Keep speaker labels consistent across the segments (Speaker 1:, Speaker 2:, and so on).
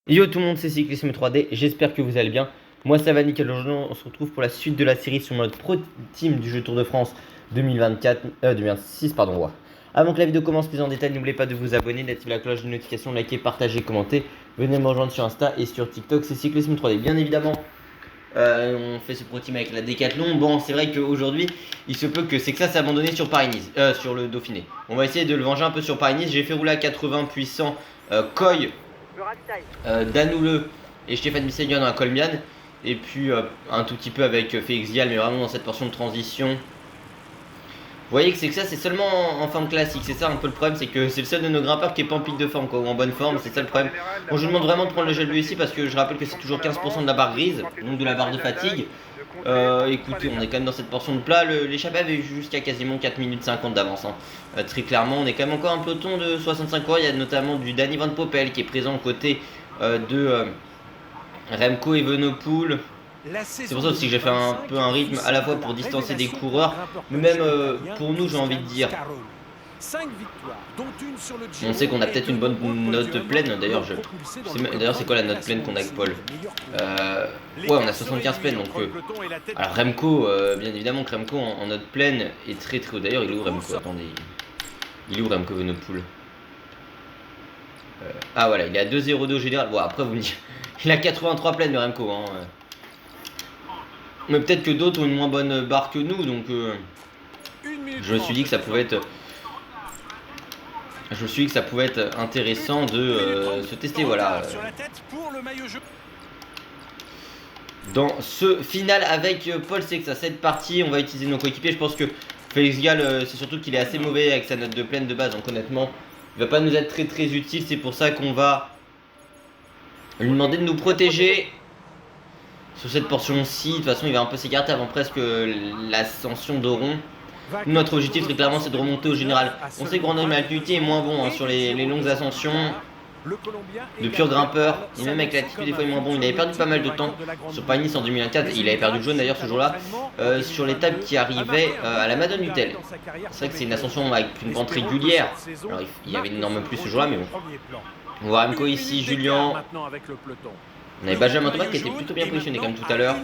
Speaker 1: Yo tout le monde, c'est Cyclisme 3D, j'espère que vous allez bien. Moi ça va nickel, aujourd'hui on se retrouve pour la suite de la série sur notre Pro Team du jeu Tour de France 2026 pardon. Ouais. Avant que la vidéo commence plus en détail, n'oubliez pas de vous abonner, d'activer la cloche de notification, de liker, partager, commenter. Venez me rejoindre sur Insta et sur TikTok, c'est Cyclisme 3D. Bien évidemment, on fait ce Pro Team avec la Décathlon. Bon, c'est vrai qu'aujourd'hui, il se peut que c'est que ça s'est abandonné sur Paris-Nice, sur le Dauphiné. On va essayer de le venger un peu sur Paris-Nice. J'ai fait rouler à 80 puissant Coy, Danoule et Stéphane Bissegna dans la Colmian. Et puis un tout petit peu avec Félix Gall, mais vraiment dans cette portion de transition. Vous voyez que c'est ça, c'est seulement en forme classique. C'est ça un peu le problème, c'est que c'est le seul de nos grimpeurs qui est pas en pic de forme, quoi, ou en bonne forme. C'est ça le problème. Bon, je vous demande vraiment de prendre le gel bleu ici parce que je rappelle que c'est toujours 15% de la barre grise, donc de la barre de fatigue. Écoutez, on est quand même dans cette portion de plat. L'échappée avait jusqu'à quasiment 4 minutes 50 d'avance, hein. Très clairement, on est quand même encore un peloton de 65 coureurs. Il y a notamment du Danny Van Poppel qui est présent aux côtés de Remco Evenepoel. C'est pour ça aussi que j'ai fait un peu un rythme à la fois pour distancer des coureurs, mais même pour nous, j'ai envie de dire. On sait qu'on a peut-être une bonne note pleine. D'ailleurs, c'est quoi la note pleine qu'on a avec Paul? Ouais, on a 75 pleines. Donc, alors Remco, bien évidemment que Remco en note pleine est très très haut. D'ailleurs, il est où Remco? Attendez, il est où Remco Evenepoel? Ah voilà, il est à 2,02 au général. Bon, après vous me dites, il a 83 pleines, le Remco, hein. Mais peut-être que d'autres ont une moins bonne barre que nous, donc je me suis dit que ça pouvait être. Je me suis dit que ça pouvait être intéressant de se tester, voilà. Dans ce final avec Paul Sexas, cette partie, on va utiliser nos coéquipiers. Je pense que Félix Gall, c'est surtout qu'il est assez mauvais avec sa note de pleine de base, donc honnêtement, il va pas nous être très très utile. C'est pour ça qu'on va lui demander de nous protéger sur cette portion-ci. De toute façon, il va un peu s'écarter avant presque l'ascension d'Oron. Notre objectif très clairement c'est de remonter au général. On sait que Brandon Malcuti est moins bon, hein, sur les longues ascensions. De pur grimpeur, et même avec l'attitude des fois il est moins bon. Il avait perdu pas mal de temps sur Paris-Nice en 2024. Il avait perdu le jaune d'ailleurs ce jour-là, sur l'étape qui arrivait à la Madone Dutel. C'est vrai que c'est une ascension avec une pente régulière. Alors il y avait une énorme pluie ce jour-là, mais bon. On voit Remco ici, Julien. On avait Benjamin Thomas qui était plutôt bien positionné comme tout à l'heure.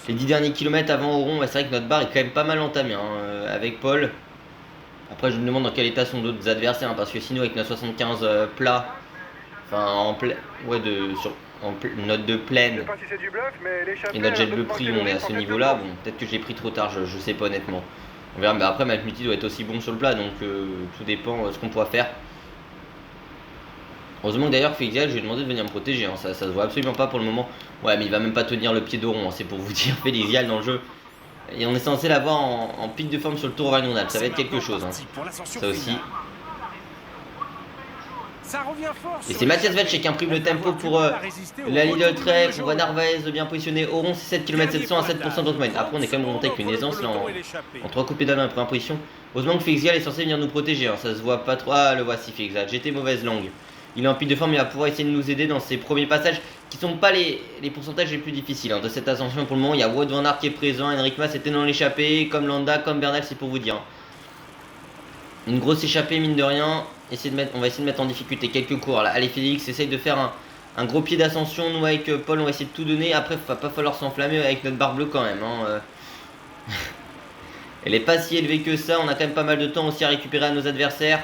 Speaker 1: Les 10 derniers kilomètres avant Oron, c'est vrai que notre barre est quand même pas mal entamée, hein, avec Paul. Après je me demande dans quel état sont d'autres adversaires, hein, parce que sinon avec notre 75 plat, enfin en pleine, ouais, note de pleine et notre jet bleu pris, on est à ce niveau là. Bon, peut-être que j'ai pris trop tard, je sais pas honnêtement. On verra, mais après Malcuti doit être aussi bon sur le plat, donc tout dépend ce qu'on pourra faire. Heureusement que d'ailleurs Félix Gall, je lui ai demandé de venir me protéger, hein. Ça se voit absolument pas pour le moment. Ouais, mais il va même pas tenir le pied d'Oron, hein, c'est pour vous dire. Félix Gall dans le jeu. Et on est censé l'avoir en pic de forme sur le Tour Auvergnat. Ça va être quelque chose, hein. Ça aussi. Et c'est Mathias Vetsch qui imprime le tempo pour la Lidl Trek. On voit Narvaez bien positionné. Oron, c'est 7 km 700 à 7% d'Ontmain. Après, on est quand même remonté avec une aisance là, en 3 coupés d'âne à la première position. Heureusement que Félix Gall est censé venir nous protéger, hein. Ça se voit pas trop. Ah, le voici Félix Gall. J'étais mauvaise langue. Il est en pic de forme, il va pouvoir essayer de nous aider dans ses premiers passages qui sont pas les pourcentages les plus difficiles, hein, de cette ascension pour le moment. Il y a Wout van Aert qui est présent, Henrik Mas était dans l'échappée, comme Landa, comme Bernal, c'est pour vous dire. Une grosse échappée mine de rien. On va essayer de mettre en difficulté quelques cours là. Allez Félix, essaye de faire un gros pied d'ascension. Nous avec Paul on va essayer de tout donner. Après il va pas falloir s'enflammer avec notre barre bleue quand même, hein. Elle est pas si élevée que ça, on a quand même pas mal de temps aussi à récupérer à nos adversaires.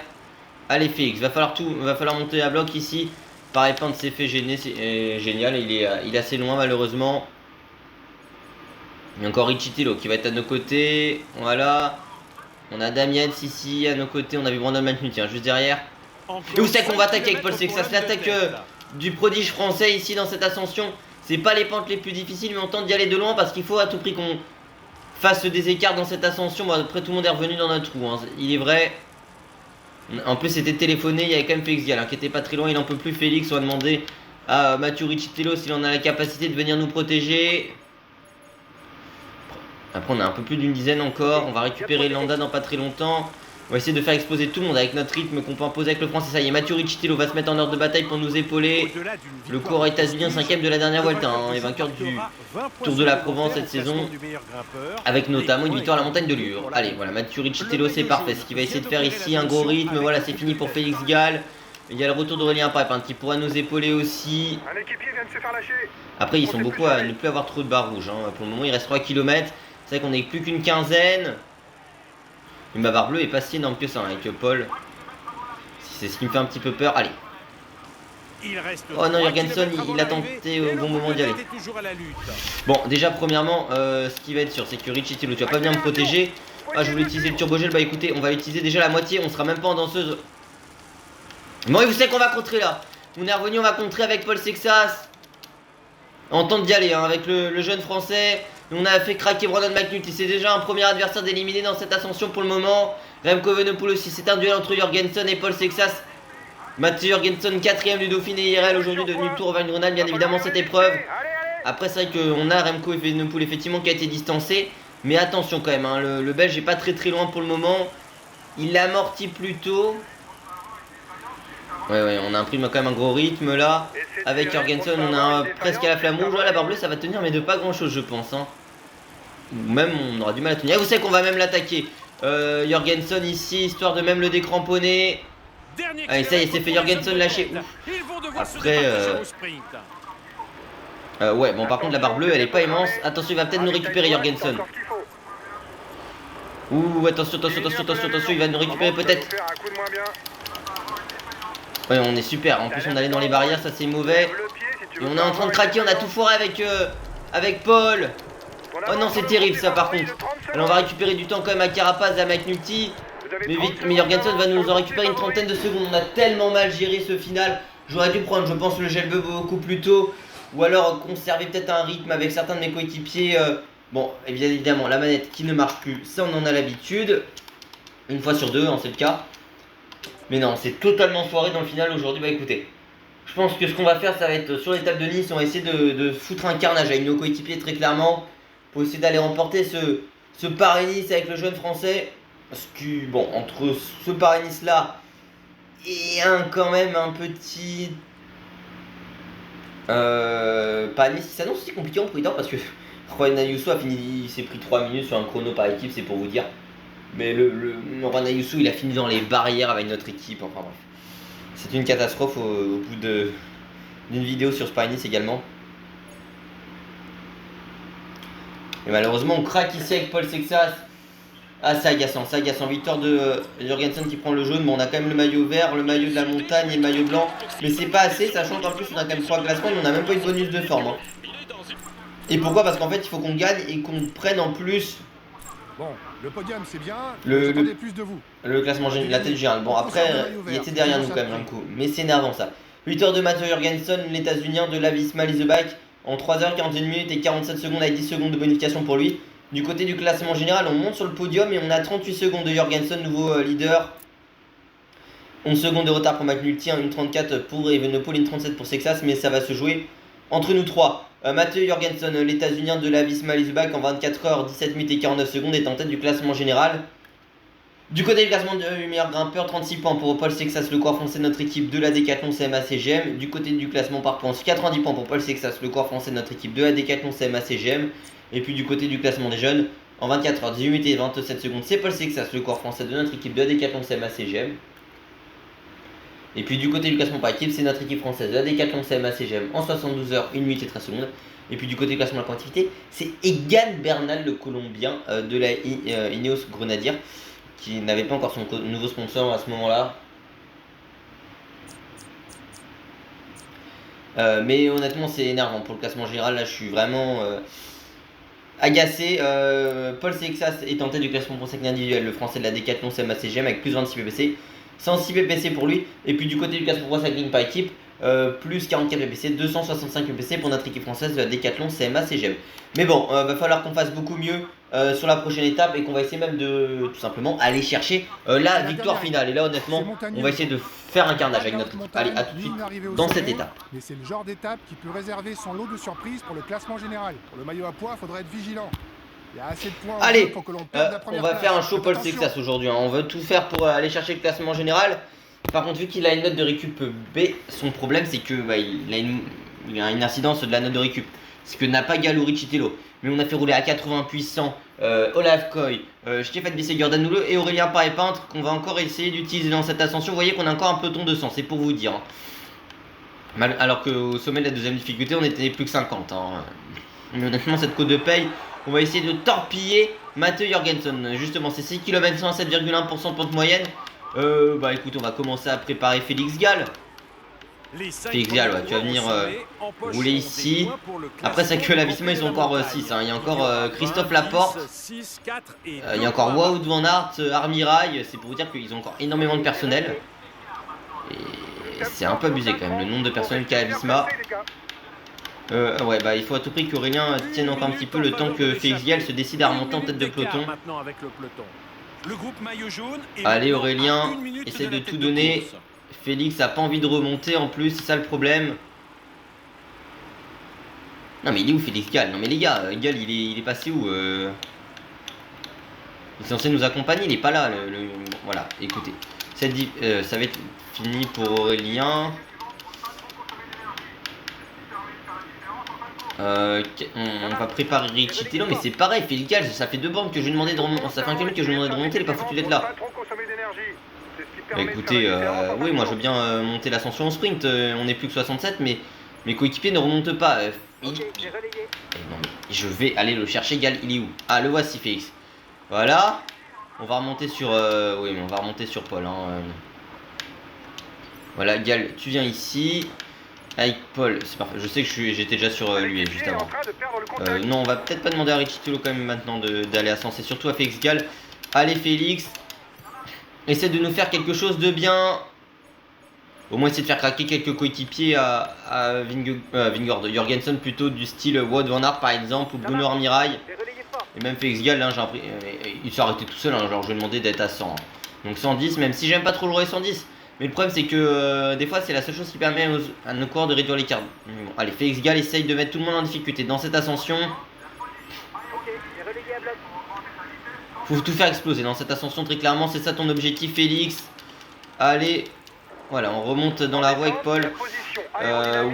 Speaker 1: Allez Félix, va falloir monter à bloc ici. Pareil, pente s'est fait gêner, c'est génial, il est assez loin malheureusement. Il y a encore Richitilo qui va être à nos côtés. Voilà. On a Damiens ici à nos côtés, on a vu Brandon Malcuti, hein, juste derrière. Et où c'est qu'on va attaquer avec Paul Sexas? C'est l'attaque du prodige français ici dans cette ascension. C'est pas les pentes les plus difficiles, mais on tente d'y aller de loin parce qu'il faut à tout prix qu'on fasse des écarts dans cette ascension. Bon, après tout le monde est revenu dans notre trou, hein. Il est vrai. En plus c'était téléphoné, il y avait quand même Félix Gall, hein, qui était pas très loin, il en peut plus. Félix, on va demander à Mathieu Richitello s'il en a la capacité de venir nous protéger. Après on a un peu plus d'une dizaine encore, on va récupérer Landa dans pas très longtemps. On va essayer de faire exploser tout le monde avec notre rythme qu'on peut imposer avec le français. Ça y est, Mathieu Richitello va se mettre en ordre de bataille pour nous épauler. Le coureur états-unien, 5ème de la dernière Vuelta, hein, et vainqueur du Tour de la Provence cette saison, avec notamment une victoire à la montagne de Lure. Allez, voilà, Mathieu Richitello, c'est parfait. Ce qu'il va essayer de faire ici, un gros rythme. Voilà, c'est fini pour Félix Gall. Il y a le retour d'Aurélien Pipe qui pourra nous épauler aussi.
Speaker 2: Un équipier vient de se faire lâcher.
Speaker 1: Après, ils sont beaucoup à ne plus avoir trop de barres rouges. Pour le moment, il reste 3 km. C'est vrai qu'on n'est plus qu'une quinzaine. Mais ma barre bleue est pas si énorme que ça avec Paul. C'est ce qui me fait un petit peu peur. Allez. Oh non, Jorgensen, il a tenté au bon moment d'y aller. Bon, déjà, premièrement, ce qui va être sûr, c'est que Richie Tilo, tu vas pas bien me protéger. Ah, je voulais utiliser le turbogel. Bah écoutez, on va utiliser déjà la moitié. On sera même pas en danseuse. Bon, et vous savez qu'on va contrer là. On est revenu, on va contrer avec Paul Sexas. On tente d'y aller avec le jeune français. On a fait craquer Brandon McNulty. C'est déjà un premier adversaire d'éliminer dans cette ascension pour le moment. Remco Evenepoel aussi. C'est un duel entre Jorgensen et Paul Sexas. Mathieu Jorgensen, 4ème du Dauphiné IRL, aujourd'hui devenu Tour Auvergne-Rhône-Alpes, bien évidemment cette épreuve. Après, c'est vrai qu'on a Remco Evenepoel effectivement qui a été distancé. Mais attention quand même, le Belge n'est pas très loin pour le moment. Il l'a amorti plus tôt. Ouais, on a imprimé quand même un gros rythme là. Avec Jorgensen, on a presque à la flamme rouge. La barre bleue, ça va tenir, mais de pas grand chose, je pense. Ou même, on aura du mal à tenir. Et vous savez qu'on va même l'attaquer. Jorgensen ici, histoire de même le décramponner. Allez, ça y est, c'est fait. Jorgensen lâché. Après, ouais, bon, par contre, la barre bleue, elle est pas immense. Attention, il va peut-être nous récupérer, Jorgensen. Ouh, attention, il va nous récupérer peut-être. Ouais, on est super. En plus, on allait dans les barrières, ça c'est mauvais. Et on est en train de craquer, on a tout foiré avec Paul. Oh non, c'est terrible ça par contre. Alors, on va récupérer du temps quand même à Carapaz et à McNulty. Mais vite, mais Jorgensen va nous en récupérer une trentaine de secondes. On a tellement mal géré ce final. J'aurais dû prendre, je pense, le gel bleu beaucoup plus tôt. Ou alors conserver peut-être un rythme avec certains de mes coéquipiers. Bon, et bien évidemment, la manette qui ne marche plus, ça on en a l'habitude. Une fois sur deux, c'est le cas. Mais non, c'est totalement foiré dans le final aujourd'hui. Bah écoutez, je pense que ce qu'on va faire, ça va être sur l'étape de Nice. On va essayer de foutre un carnage avec nos coéquipiers très clairement. Pour essayer d'aller remporter ce Paris-Nice avec le jeune français. Parce que, bon, entre ce Paris-Nice là et quand même un petit Paris-Nice qui s'annonce aussi compliqué en prudent parce que Juan Ayuso a fini, il s'est pris 3 minutes sur un chrono par équipe, c'est pour vous dire. Mais le Juan Ayuso, il a fini dans les barrières avec notre équipe, enfin bref. C'est une catastrophe au bout d'une vidéo sur ce Paris-Nice également. Et malheureusement, on craque ici avec Paul Sexas. Ah, c'est agaçant, victoire de Jorgensen qui prend le jaune, mais on a quand même le maillot vert, le maillot de la montagne et le maillot blanc. Mais c'est pas assez, sachant qu'en plus on a quand même 3 classements et on a même pas eu de bonus de forme. Et pourquoi? Parce qu'en fait il faut qu'on gagne et qu'on prenne en plus.
Speaker 2: Bon, le podium c'est bien, plus de vous.
Speaker 1: Le classement général, la tête générale. Bon après, il était derrière nous quand même un coup, mais c'est énervant ça. 8 heures de Mathieu Jorgensen, l'États-Unien de la Visma Leaseback en 3h41 minutes et 47 secondes avec 10 secondes de bonification pour lui. Du côté du classement général, on monte sur le podium et on a 38 secondes de Jorgensen, nouveau leader. 11 secondes de retard pour McNulty, une 34 pour Evenepoel, une 37 pour Sexas, mais ça va se jouer entre nous trois. Mathieu Jorgensen, l'États-Unien de la Visma Leaseback en 24h, 17 minutes et 49 secondes, est en tête du classement général. Du côté du classement du meilleur grimpeur, 36 points pour Paul Sexas, le coureur français de notre équipe de la Décathlon CMA CGM. Du côté du classement par points, 90 points pour Paul Sexas, le coureur français de notre équipe de la Décathlon CMA CGM. Et puis du côté du classement des jeunes, en 24h, 18 minutes et 27 secondes, c'est Paul Sexas, le coureur français de notre équipe de la Décathlon CMA CGM. Et puis du côté du classement par équipe, c'est notre équipe française de la Décathlon CMA CGM en 72h, 1 minute et 13 secondes. Et puis du côté du classement de la quantité, c'est Egan Bernal, le Colombien de la Ineos Grenadier, qui n'avait pas encore son nouveau sponsor à ce moment-là. Mais honnêtement, c'est énervant pour le classement général. Là, je suis vraiment agacé. Paul Sexas est en tête du classement pour individuel, le français de la Décathlon CMA CGM avec plus 26 ppc. 106 ppc pour lui. Et puis du côté du classement pour cycling par équipe, plus 44 ppc, 265 ppc pour notre équipe française de la Décathlon CMA CGM. Mais bon, va falloir qu'on fasse beaucoup mieux sur la prochaine étape et qu'on va essayer même de tout simplement aller chercher la victoire finale. Et là honnêtement, on va essayer de faire un carnage avec notre équipe. Allez, à tout de suite dans cette étape.
Speaker 2: Mais c'est le genre d'étape qui peut réserver son lot de surprises pour le classement général. Pour le maillot à poids, il faudrait être vigilant. Il y a assez de points
Speaker 1: allez,
Speaker 2: pour que l'on perde la première
Speaker 1: on va
Speaker 2: place.
Speaker 1: faire un show Paul Sexas aujourd'hui. On veut tout faire pour aller chercher le classement général. Par contre, vu qu'il a une note de récup B, son problème c'est que il a une incidence de la note de récup. ce que n'a pas Gall ou Riccitello. Mais on a fait rouler à 80 puissant Olaf Koy, Stéphane Bissegger, Danoulo et Aurélien Paré-Peintre qu'on va encore essayer d'utiliser dans cette ascension. Vous voyez qu'on a encore un peloton de 100, c'est pour vous dire. Alors qu'au sommet de la deuxième difficulté, on était plus que 50. Hein. Mais honnêtement, cette côte de paye, on va essayer de torpiller Matteo Jorgensen. Justement, c'est 6 km 7,1% de pente moyenne. Bah écoute, on va commencer à préparer Félix Gall. Félix Gall, ouais, tu vas venir rouler ici. Après, ça que la Visma, ils sont encore 6. Hein. Il y a encore Christophe Laporte. Il y a encore Wout van Aert, Armirail. C'est pour vous dire qu'ils ont encore énormément de personnel. Et c'est un peu abusé quand même, le nombre de personnel qu'a la Visma. Ouais, bah il faut à tout prix qu'Aurélien tienne encore un petit peu le temps que Félix Gall se décide à remonter en tête de peloton. Allez Aurélien, essaie de tout donner. Félix a pas envie de remonter en plus, c'est ça le problème. Non mais il est où Félix Gall? Non mais les gars, Gall il est passé où Il est censé nous accompagner, il est pas là. Voilà, écoutez. Ça va être fini pour Aurélien. On va préparer Riccitello, mais c'est pareil, Félix Gall, ça fait 2 bandes que je lui demandais de remonter. Ça fait 1 km que je lui demandais de remonter, il est pas foutu d'être là. Bah écoutez, oui, moi je veux bien monter l'ascension en sprint. On est plus que 67, mais mes coéquipiers ne remontent pas. Non, mais je vais aller le chercher, Gall, il est où? Ah, le voici, Félix. Voilà. On va remonter sur. Oui, mais on va remonter sur Paul. Hein. Voilà, Gall, tu viens ici. Avec Paul, c'est parfait. Je sais que j'étais déjà sur lui juste avant. Non, on va peut-être pas demander à Riccitello quand même maintenant d'aller ascenser, surtout à Félix Gall. Allez, Félix. Essaie de nous faire quelque chose de bien. Au moins essayer de faire craquer quelques coéquipiers à Vingegaard, Jorgensen plutôt du style Wout van Aert par exemple, ou Bruno Armirail. Et même Félix Gall, hein, il s'est arrêté tout seul, hein, genre je lui ai demandé d'être à 100. Hein. Donc 110, même si j'aime pas trop le 110. Mais le problème c'est que des fois c'est la seule chose qui permet à nos coureurs de réduire l'écart. Bon, allez, Félix Gall essaye de mettre tout le monde en difficulté dans cette ascension. Faut tout faire exploser dans cette ascension très clairement, c'est ça ton objectif Félix. Allez, voilà, on remonte dans la roue avec Paul.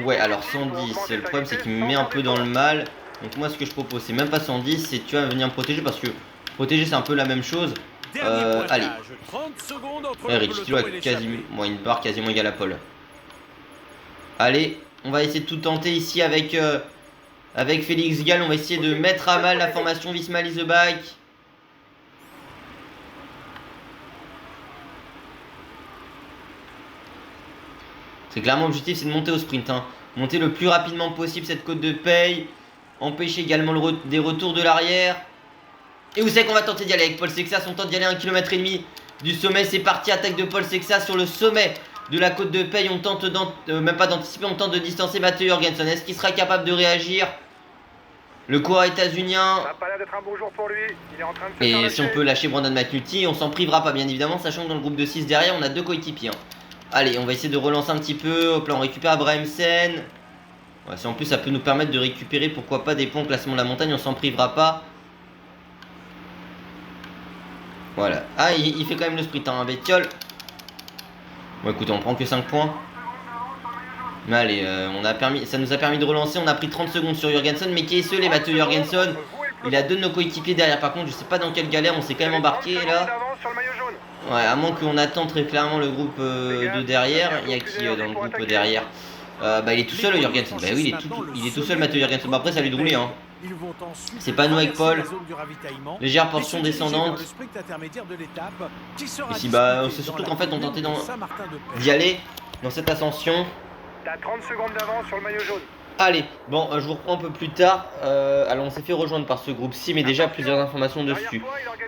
Speaker 1: Ouais, alors 110, le problème c'est qu'il me met un peu dans le mal. Donc moi ce que je propose c'est même pas 110, c'est tu vas venir me protéger parce que protéger c'est un peu la même chose. Allez. Riccitello a quasiment une barre quasiment égale à Paul. Allez, on va essayer de tout tenter ici avec Félix Gall. On va essayer de mettre à mal la formation Visma Leaseback. C'est clairement l'objectif, c'est de monter au sprint. Hein. Monter le plus rapidement possible cette côte de paye. Empêcher également des retours de l'arrière. Et où c'est qu'on va tenter d'y aller avec Paul Sexas? On tente d'y aller à 1,5 km du sommet. C'est parti, attaque de Paul Sexas sur le sommet de la côte de paye. On tente même pas d'anticiper, on tente de distancer Matteo Jorgensen. Est-ce qu'il sera capable de réagir? Le coureur états-unien. Et si on peut lâcher Brandon McNulty, on s'en privera pas bien évidemment, sachant que dans le groupe de 6 derrière, on a 2 coéquipiers. Hein. Allez, on va essayer de relancer un petit peu. Hop là, on récupère Abrahamsen. Ouais, si en plus ça peut nous permettre de récupérer, pourquoi pas, des points au classement de la montagne, on s'en privera pas. Voilà. Ah, il fait quand même le sprint, hein, Bettiol. Bon, écoutez, on prend que 5 points. Mais allez, ça nous a permis de relancer. On a pris 30 secondes sur Jorgensen. Mais qui est ce, les Matteo Jorgensen? Il a 2 de nos coéquipiers derrière. Par contre, je sais pas dans quelle galère on s'est quand même embarqué là. Ouais, à moins qu'on attend très clairement le groupe de derrière. Il y a qui dans le groupe derrière? Bah, il est tout seul, Jorgensen. Bah oui, il est tout seul, Matteo Jorgensen. Bah, après, ça lui de rouler, hein. C'est pas nous avec Paul. Légère portion descendante. Ici, bah, c'est surtout qu'en fait, on tentait d'y aller dans cette ascension.
Speaker 2: T'as 30 secondes d'avance sur le maillot jaune.
Speaker 1: Allez, bon, je vous reprends un peu plus tard. Alors, on s'est fait rejoindre par ce groupe-ci, mais déjà plusieurs informations dessus.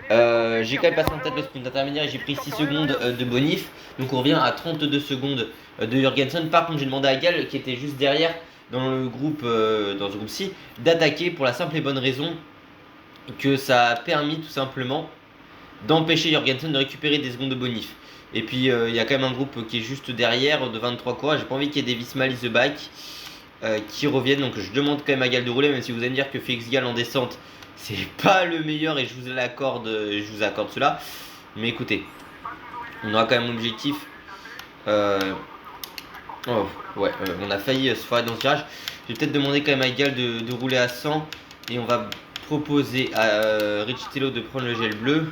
Speaker 1: J'ai quand même passé en tête le sprint intermédiaire et j'ai pris 6 secondes de bonif. Donc, on revient à 32 secondes de Jorgensen. Par contre, j'ai demandé à Gall, qui était juste derrière dans ce groupe-ci, d'attaquer pour la simple et bonne raison que ça a permis tout simplement d'empêcher Jorgensen de récupérer des secondes de bonif. Et puis, il y a quand même un groupe qui est juste derrière de 23 coureurs. J'ai pas envie qu'il y ait des Visma Leaseback qui reviennent, donc je demande quand même à Gall de rouler, même si vous allez me dire que Félix Gall en descente c'est pas le meilleur et je vous accorde cela, mais écoutez, on aura quand même l'objectif. Ouais, Oh, ouais, on a failli se foirer dans ce virage. Je vais peut-être demander quand même à Egal de rouler à 100. Et on va proposer à Richitello de prendre le gel bleu.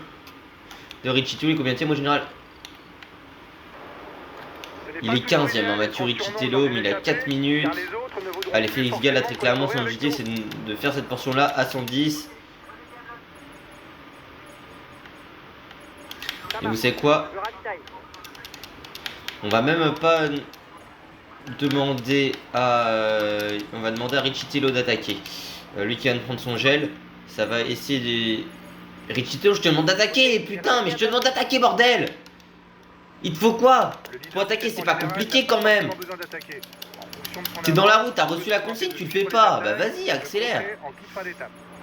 Speaker 1: De Richitello, il est combien de temps, moi, général? Il est 15ème, hein, Mathieu Richitello, mais il a 4 minutes. Allez, Félix Gall, là, très clairement, son objectif, c'est de faire cette portion-là à 110. Et vous savez quoi? On va même pas demander à... on va demander à Richitello d'attaquer. Lui qui vient de prendre son gel, ça va essayer de... Richitello, je te demande d'attaquer, putain, mais je te demande d'attaquer, bordel! Il te faut quoi? Pour attaquer, c'est pas compliqué quand même. T'es dans la route, t'as reçu la consigne, tu le fais pas. Bah vas-y, accélère.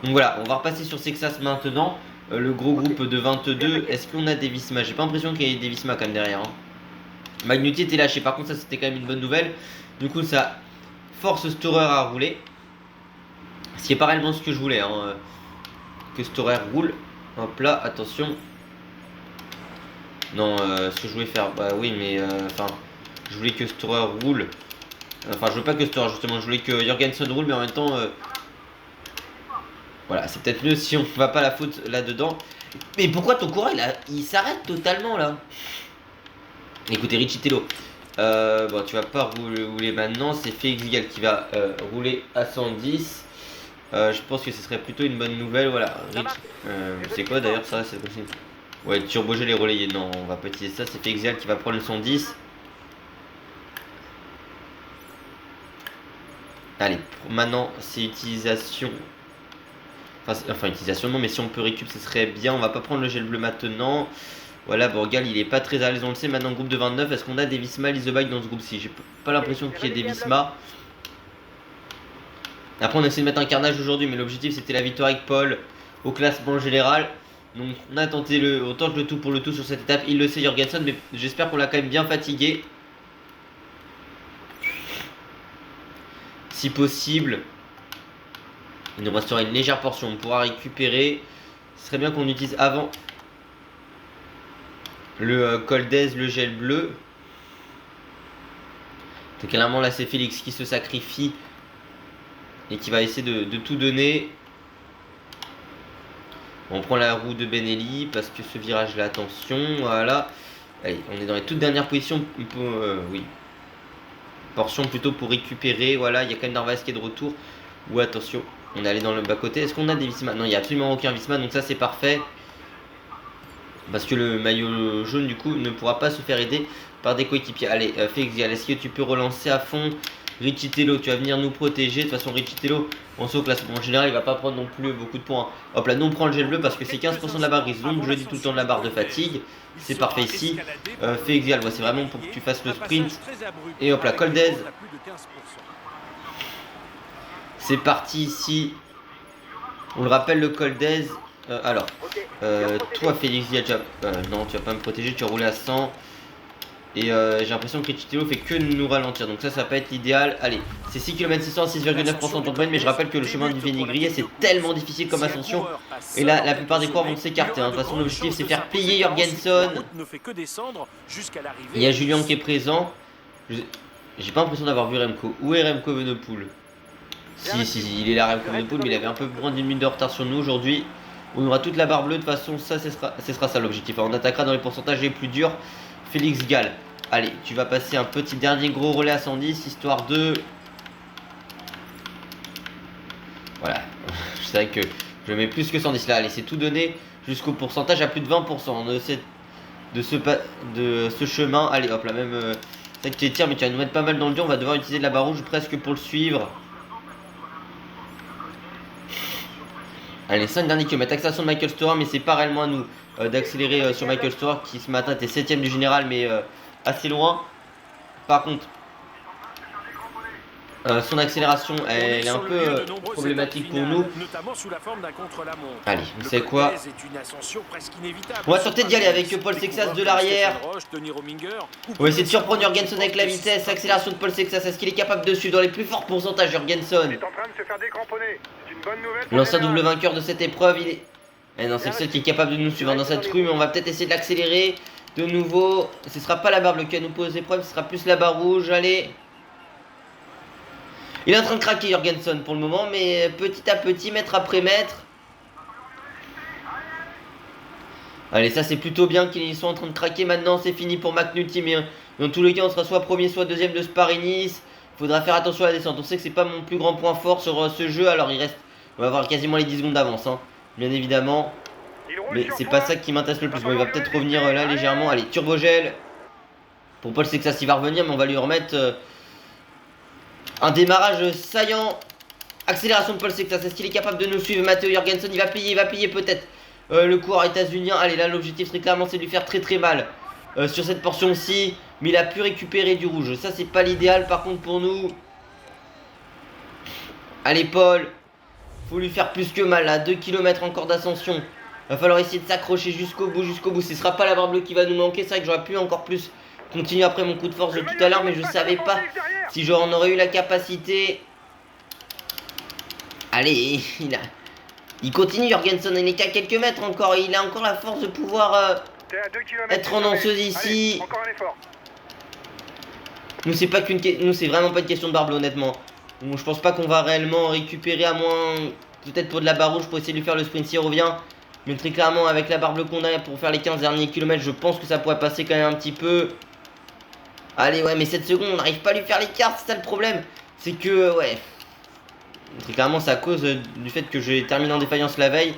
Speaker 1: Donc voilà, on va repasser sur Sexas maintenant. Le gros groupe de 22. Est-ce qu'on a des Visma? J'ai pas l'impression qu'il y ait des Visma quand même derrière. Hein. Magnuti était lâché, par contre ça c'était quand même une bonne nouvelle. Du coup ça force Storer à rouler. Ce qui est pas réellement ce que je voulais. Hein. Que Storer roule. Hop là, attention. Non, ce que je voulais faire, bah oui, mais enfin, je voulais que Storer roule. Enfin, je veux pas que Storer, justement, je voulais que Jorgensen roule, mais en même temps, voilà, c'est peut-être mieux si on va pas la faute là-dedans. Mais pourquoi ton courant, il s'arrête totalement là? Écoutez, Richitello, bon, tu vas pas rouler maintenant, c'est Félix Gall qui va rouler à 110. Je pense que ce serait plutôt une bonne nouvelle, voilà. C'est quoi d'ailleurs ça, c'est possible? Ouais, turbogel et relayé. Non, on va pas utiliser ça. C'est Félix Gall qui va prendre le 110. Allez, maintenant, c'est utilisation. Enfin, utilisation, non, mais si on peut récup, ce serait bien. On va pas prendre le gel bleu maintenant. Voilà, bon, Gall, il est pas très à l'aise, on le sait. Maintenant, groupe de 29. Est-ce qu'on a des Visma Lizebike dans ce groupe-ci? J'ai pas l'impression qu'il y ait des Visma. Après, on essaie de mettre un carnage aujourd'hui, mais l'objectif c'était la victoire avec Paul au classement général. Donc on a tenté on tente le tout pour le tout sur cette étape. Il le sait Jorgensen, mais j'espère qu'on l'a quand même bien fatigué. Si possible, il nous restera une légère portion. On pourra récupérer. Ce serait bien qu'on utilise avant le Coldez, le gel bleu. Donc clairement là c'est Félix qui se sacrifie et qui va essayer de tout donner. On prend la roue de Benelli parce que ce virage là, attention, voilà. Allez, on est dans les toutes dernières positions. Oui. Portion plutôt pour récupérer. Voilà, il y a quand même Narvaez qui est de retour. Ou attention, on est allé dans le bas côté. Est-ce qu'on a des Visma? Non, il n'y a absolument aucun Visma, donc ça c'est parfait. Parce que le maillot jaune du coup ne pourra pas se faire aider par des coéquipiers. Allez, Félix Gall, est-ce que tu peux relancer à fond? Richitello, tu vas venir nous protéger. De toute façon, Richitello, on sait au classement général, il va pas prendre non plus beaucoup de points. Hop là, nous on prend le gel bleu parce que c'est 15% de la barre grise. Donc je dis tout le temps de la barre de fatigue. C'est parfait ici. Félix Gall, c'est vraiment pour que tu fasses le sprint. Et hop là, Coldez. C'est parti ici. On le rappelle, le Coldez. Alors, toi Félix Gall, non, tu vas pas me protéger, tu as roulé à 100. Et j'ai l'impression que Richitello fait que nous ralentir. Donc ça va pas être l'idéal. Allez, c'est 6 km 600, 6,9% de moyenne. Mais je rappelle que le chemin du Vénigrier, c'est tellement difficile comme ascension. Et là, la plupart des coureurs vont s'écarter. Hein. De toute façon, l'objectif, c'est faire plier Jorgensen. Il y a Julien qui est présent. J'ai pas l'impression d'avoir vu Remco. Où est Remco Evenepoel? Si, il est là, Remco Evenepoel. Mais il avait un peu moins d'une minute de retard sur nous aujourd'hui. On aura toute la barre bleue. De toute façon, ça, ce sera ça l'objectif. On attaquera dans les pourcentages les plus durs. Félix Gall, allez, tu vas passer un petit dernier gros relais à 110, histoire de... Voilà, je savais que je mets plus que 110 là, allez, c'est tout donné jusqu'au pourcentage à plus de 20% de ce chemin. Allez, hop là, même... c'est vrai que tu étires, mais tu vas nous mettre pas mal dans le dur, on va devoir utiliser de la barre rouge presque pour le suivre. Allez, 5 derniers kilomètres, accélération de Michael Storer, mais c'est pas réellement à nous d'accélérer sur Michael Storer qui ce matin était 7ème du général, mais assez loin. Par contre, son accélération elle est un peu problématique pour nous. Allez, vous savez quoi? On va tenter d'y aller avec Paul Sexas de l'arrière. On va essayer de surprendre Jorgensen avec la vitesse. Accélération de Paul Sexas, est-ce qu'il est capable de suivre dans les plus forts pourcentages? Jorgensen, l'ancien double vainqueur de cette épreuve, il est... Eh non, c'est le seul qui est capable de nous suivre dans cette rue, mais on va peut-être essayer de l'accélérer de nouveau. Ce sera pas la barre bleue qui va nous poser épreuve, ce sera plus la barre rouge. Allez, Il est en train de craquer Jorgensen pour le moment, mais petit à petit, mètre après mètre. Allez, ça c'est plutôt bien qu'ils sont en train de craquer maintenant, c'est fini pour McNulty, mais dans tous les cas on sera soit premier soit deuxième de Spa-Nice. Faudra faire attention à la descente, on sait que c'est pas mon plus grand point fort sur ce jeu, alors il reste, on va avoir quasiment les 10 secondes d'avance, hein, bien évidemment. Mais c'est pas ça qui m'intéresse le plus, bon il va peut-être revenir là légèrement, allez, turbogel. Pour Paul Sexas il va revenir, mais on va lui remettre un démarrage saillant. Accélération de Paul Sexas, est-ce qu'il est capable de nous suivre? Matteo Jorgensen, il va payer peut-être. Le coureur états-unien, allez là l'objectif très clairement c'est de lui faire très mal sur cette portion-ci, mais il a pu récupérer du rouge, ça c'est pas l'idéal par contre pour nous. Allez Paul, faut lui faire plus que mal là, 2 km encore d'ascension, va falloir essayer de s'accrocher jusqu'au bout, ce sera pas la barre bleue qui va nous manquer, c'est vrai que j'aurais pu encore plus continuer après mon coup de force de tout à l'heure, mais je savais pas si j'en aurais eu la capacité. Allez, il continue Jorgensen, il n'est qu'à quelques mètres encore, il a encore la force de pouvoir être en danseuse ici. Nous c'est vraiment pas une question de barbe honnêtement. Donc, je pense pas qu'on va réellement récupérer, à moins peut-être pour de la barre rouge pour essayer de lui faire le sprint s'il revient. Mais très clairement avec la barre bleue qu'on a pour faire les 15 derniers kilomètres, je pense que ça pourrait passer quand même un petit peu. Allez ouais, mais 7 secondes on n'arrive pas à lui faire l'écart, c'est ça le problème. C'est que ouais, très clairement c'est à cause du fait que j'ai terminé en défaillance la veille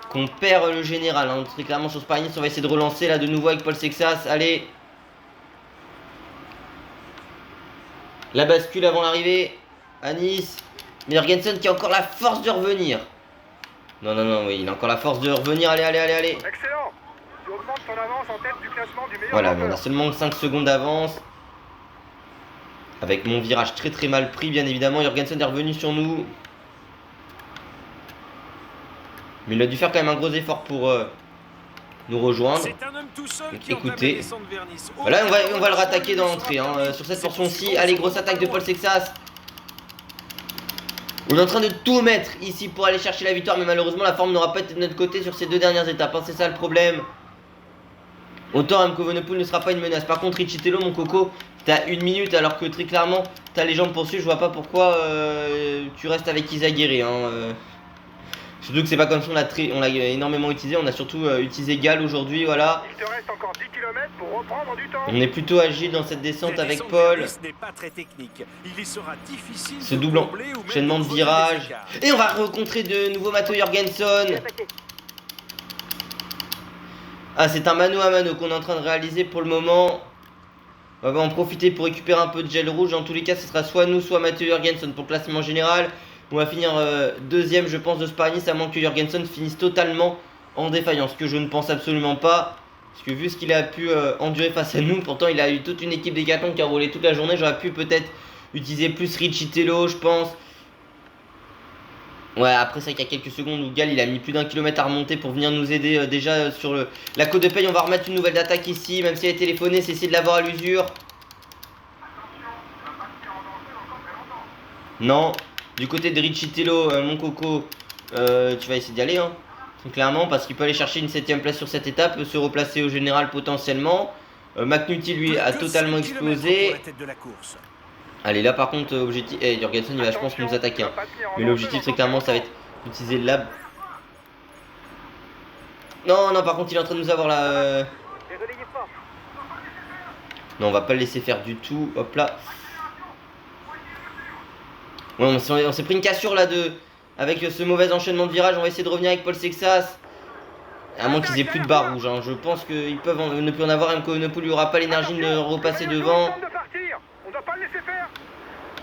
Speaker 1: qu'on perd le général, hein. Très clairement sur Spa-Nice on va essayer de relancer là de nouveau avec Paul Sexas. Allez, la bascule avant l'arrivée à Nice, mais Jorgensen qui a encore la force de revenir. Non, oui, il a encore la force de revenir. Allez.
Speaker 2: Excellent. Tu augmentes ton avance en tête du classement du meilleur.
Speaker 1: Voilà, mais on a seulement 5 secondes d'avance. Avec mon virage très mal pris, bien évidemment. Jorgensen est revenu sur nous. Mais il a dû faire quand même un gros effort pour nous rejoindre. Donc, écoutez, voilà, on va le rattaquer dans l'entrée, hein, sur cette portion-ci. Allez, grosse attaque de Paul Sexas. On est en train de tout mettre ici pour aller chercher la victoire, mais malheureusement la forme n'aura pas été de notre côté sur ces 2 dernières étapes, hein, c'est ça le problème. Autant Remco Evenepoel ne sera pas une menace. Par contre Riccitello, mon coco, t'as 1 minute alors que très clairement t'as les jambes poursuivies. Je vois pas pourquoi tu restes avec Izagirre, hein. Surtout que c'est pas comme ça, on l'a énormément utilisé. On a surtout utilisé Gall aujourd'hui, voilà.
Speaker 2: Il te reste encore 10 km pour reprendre du temps.
Speaker 1: On est plutôt agile dans cette descente avec Paul. Ce double enchaînement de virages. Et on va rencontrer de nouveau Matteo Jorgensen. Ah, c'est un mano à mano qu'on est en train de réaliser pour le moment. On va en profiter pour récupérer un peu de gel rouge. Dans tous les cas, ce sera soit nous, soit Matteo Jorgensen pour le classement général. On va finir deuxième, je pense, de Spa-Nice, à moins que Jorgensen finisse totalement en défaillance, que je ne pense absolument pas. Parce que vu ce qu'il a pu endurer face à nous, pourtant il a eu toute une équipe d'Hécaton qui a roulé toute la journée. J'aurais pu peut-être utiliser plus Riccitello, je pense. Ouais, après ça, qu'il y a quelques secondes où Gall il a mis plus d'1 kilomètre à remonter pour venir nous aider déjà sur la côte de Paye. On va remettre une nouvelle attaque ici, même si elle est téléphonée, c'est essayer de l'avoir à l'usure. Non, du côté de Riccitello, mon coco, tu vas essayer d'y aller, hein, clairement, parce qu'il peut aller chercher une 7ème place sur cette étape, se replacer au général potentiellement. McNulty lui a totalement explosé. Allez, là par contre, objectif. Jorgensen il va, je pense, nous attaquer, hein. Mais l'objectif très clairement ça va être d'utiliser le lab. Non, par contre il est en train de nous avoir là. Non, on va pas le laisser faire du tout. Hop là. Ouais, on s'est pris une cassure là avec ce mauvais enchaînement de virages. On va essayer de revenir avec Paul Sexas. À moins qu'ils aient plus de barre rouge, hein. Je pense qu'ils peuvent ne plus en avoir. Remco Evenepoel lui aura pas l'énergie de repasser devant.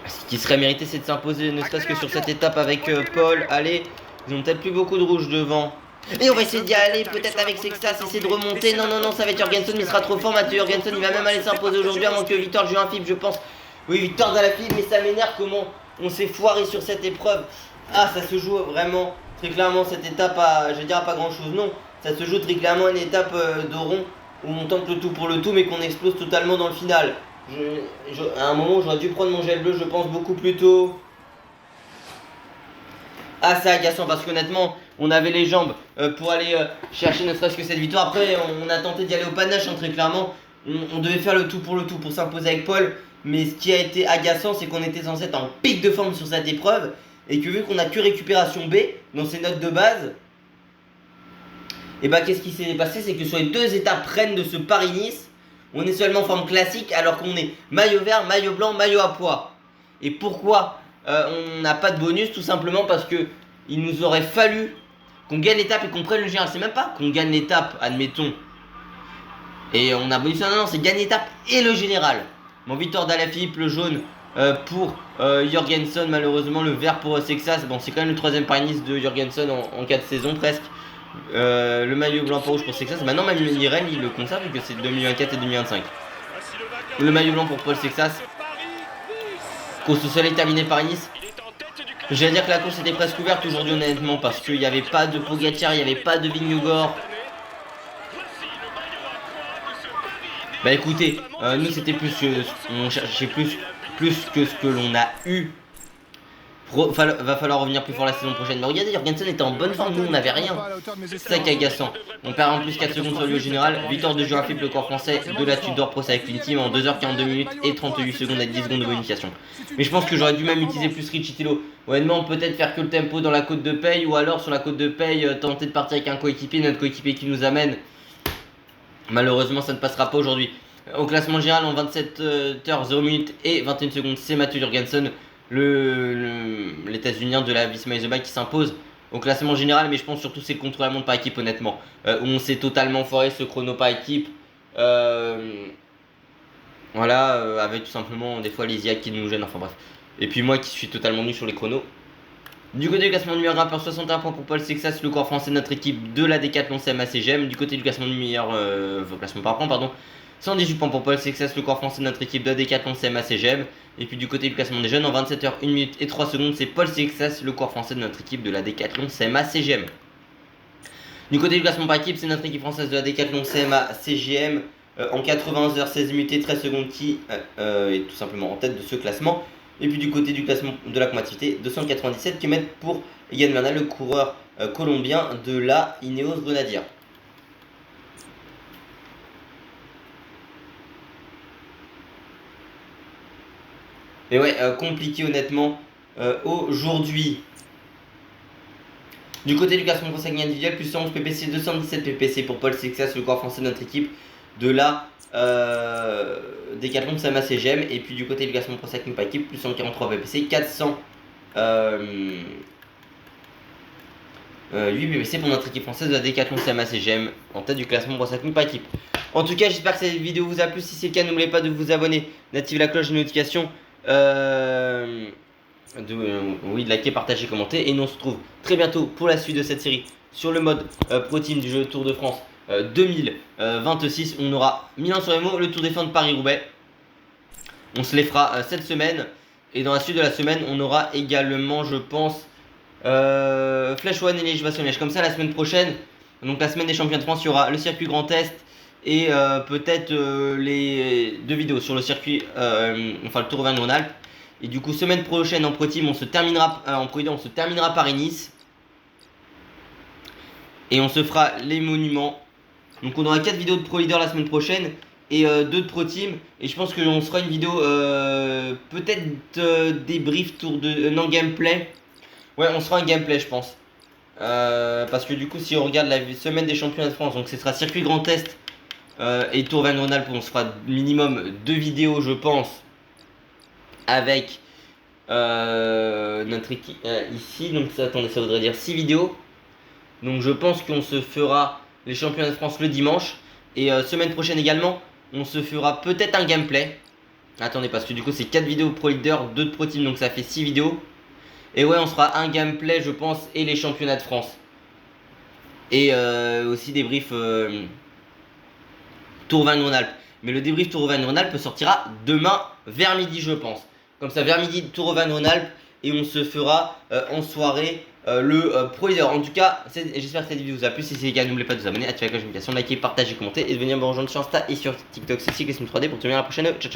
Speaker 1: Ce qui serait mérité, c'est de s'imposer, ne serait-ce que sur cette étape avec Paul. Allez, ils ont peut-être plus beaucoup de rouge devant. Et on va essayer d'y aller, peut-être avec Sexas, essayer de remonter. Non, ça va être Jorgensen, mais il sera trop fort. Matteo Jorgensen, il va même aller s'imposer aujourd'hui, à moins que Victor Juinfib, je pense. Oui, Victor Juinfib, mais ça m'énerve comment on s'est foiré sur cette épreuve. Ah, ça se joue vraiment très clairement cette étape à, je vais dire, à pas grand-chose, non. Ça se joue très clairement une étape de rond où on tente le tout pour le tout, mais qu'on explose totalement dans le final. À un moment, j'aurais dû prendre mon gel bleu, je pense, beaucoup plus tôt. Ah, c'est agaçant parce qu'honnêtement, on avait les jambes pour aller chercher ne serait-ce que cette victoire. Après, on a tenté d'y aller au panache, hein, très clairement. On devait faire le tout pour s'imposer avec Paul. Mais ce qui a été agaçant, c'est qu'on était censé être en pic de forme sur cette épreuve. Et que vu qu'on a que récupération B dans ces notes de base, et bah qu'est-ce qui s'est passé? C'est que sur les 2 étapes reines de ce Paris-Nice, on est seulement en forme classique alors qu'on est maillot vert, maillot blanc, maillot à pois. Et pourquoi on n'a pas de bonus? Tout simplement parce que il nous aurait fallu qu'on gagne l'étape et qu'on prenne le général. C'est même pas qu'on gagne l'étape, admettons, et on a bonus. Non, c'est gagner l'étape et le général. Bon, Victor Dalaphilippe, le jaune pour Jorgensen, malheureusement le vert pour Sexas. Bon, c'est quand même le 3ème Paris-Nice de Jorgensen en 4 saisons presque. Le maillot blanc pour rouge pour Sexas. Maintenant, même Irène, il le conserve vu que c'est 2024 et 2025. Le maillot blanc pour Paul Sexas. Course au soleil terminée par Nice. J'allais dire que la course était presque ouverte aujourd'hui, honnêtement, parce qu'il n'y avait pas de Pogacar, il n'y avait pas de Vingegaard. Bah écoutez, nous c'était plus, on cherchait plus que ce que l'on a eu. Va falloir revenir plus fort la saison prochaine. Mais regardez, Jorgensen était en bonne forme, nous on n'avait rien. C'est ça qui est agaçant. On perd en plus 4 secondes sur le général. Victoire de Joao Philippe, le corps français de la Tudor Pro Cycling Team en 2h42 minutes et 38 secondes avec 10 secondes de bonification. Mais je pense que j'aurais dû même utiliser plus Richie Tillo. Honnêtement, peut-être faire que le tempo dans la côte de Paye, ou alors sur la côte de Paye, tenter de partir avec un coéquipier, notre coéquipier qui nous amène. Malheureusement, ça ne passera pas aujourd'hui. Au classement général, en 27h 0 minutes et 21 secondes, c'est Mathieu Jorgensen, l'États-Unien de la Visma Isobike qui s'impose au classement général. Mais je pense surtout c'est le contre la montre par équipe, honnêtement, où on s'est totalement foiré ce chrono par équipe. Voilà, avec tout simplement des fois les IA qui nous gênent, enfin bref. Et puis moi qui suis totalement nul sur les chronos. Du côté du classement numéro 1, 61 points pour Paul Sexas, le corps français de notre équipe de la Décathlon CMA CGM. Du côté du classement numéro classement par points, pardon, 118 points pour Paul Sexas, le corps français de notre équipe de la Décathlon CMA CGM. Et puis du côté du classement des jeunes, en 27h 1 minute et 3 secondes, c'est Paul Sexas, le corps français de notre équipe de la Décathlon CMA CGM. Du côté du classement par équipe, c'est notre équipe française de la Décathlon CMA CGM en 91h 16 minutes et 13 secondes qui est tout simplement en tête de ce classement. Et puis du côté du classement de la combativité, 297 km pour Yann Bernal, le coureur colombien de la Ineos Grenadier. Et ouais, compliqué honnêtement aujourd'hui. Du côté du classement français individuel, plus 111 ppc, 217 ppc pour Paul Sexas, le corps français de notre équipe de la Décathlon CMA CGM. Et puis du côté du classement Pro Cycling par équipe, plus 143 ppc, 8 ppc pour notre équipe française de la Décathlon CMA CGM en tête du classement Pro Cycling par équipe. En tout cas, j'espère que cette vidéo vous a plu. Si c'est le cas, n'oubliez pas de vous abonner, d'activer la cloche de notification, de liker, partager, commenter. Et nous on se retrouve très bientôt pour la suite de cette série sur le mode Pro Team du jeu Tour de France 2026. On aura Milan-San Remo, le Tour des Fins de Paris-Roubaix. On se les fera cette semaine. Et dans la suite de la semaine, on aura également, je pense, Flèche One et Liège-Bastogne-Liège. Comme ça, la semaine prochaine, donc la semaine des champions de France, il y aura le circuit Grand Est et peut-être les 2 vidéos sur le circuit, enfin le Tour Auvergne-Rhône-Alpes. Et du coup, semaine prochaine en Pro Team, on se terminera en Pro Leader, on se terminera Paris-Nice. Et on se fera les monuments. Donc on aura 4 vidéos de Pro Leader la semaine prochaine et 2 de Pro Team. Et je pense qu'on se fera une vidéo peut-être débrief tour de non gameplay. Ouais, on se fera un gameplay, je pense. Parce que du coup, si on regarde la semaine des championnats de France, donc ce sera circuit Grand Est et Tour Auvergne-Rhône-Alpes, on se fera minimum 2 vidéos, je pense, avec notre équipe ici. Donc ça, attendez, ça voudrait dire 6 vidéos. Donc je pense qu'on se fera les championnats de France le dimanche. Et semaine prochaine également, on se fera peut-être un gameplay. Attendez, parce que du coup c'est 4 vidéos Pro Leader, 2 de Pro Team, donc ça fait 6 vidéos. Et ouais, on sera un gameplay, je pense, et les championnats de France. Et aussi débrief Tour Auvergne-Rhône-Alpes. Mais le débrief Tour Auvergne-Rhône-Alpes sortira demain vers midi, je pense. Comme ça, vers midi, Tour Auvergne-Rhône-Alpes. Et on se fera en soirée le Pro Leader. En tout cas, j'espère que cette vidéo vous a plu. Si c'est le cas, n'oubliez pas de vous abonner, activer la cloche de notification, liker, partager, commenter et de venir me rejoindre sur Insta et sur TikTok. C'est Cyclisme 3D pour te voir la prochaine. Ciao, ciao.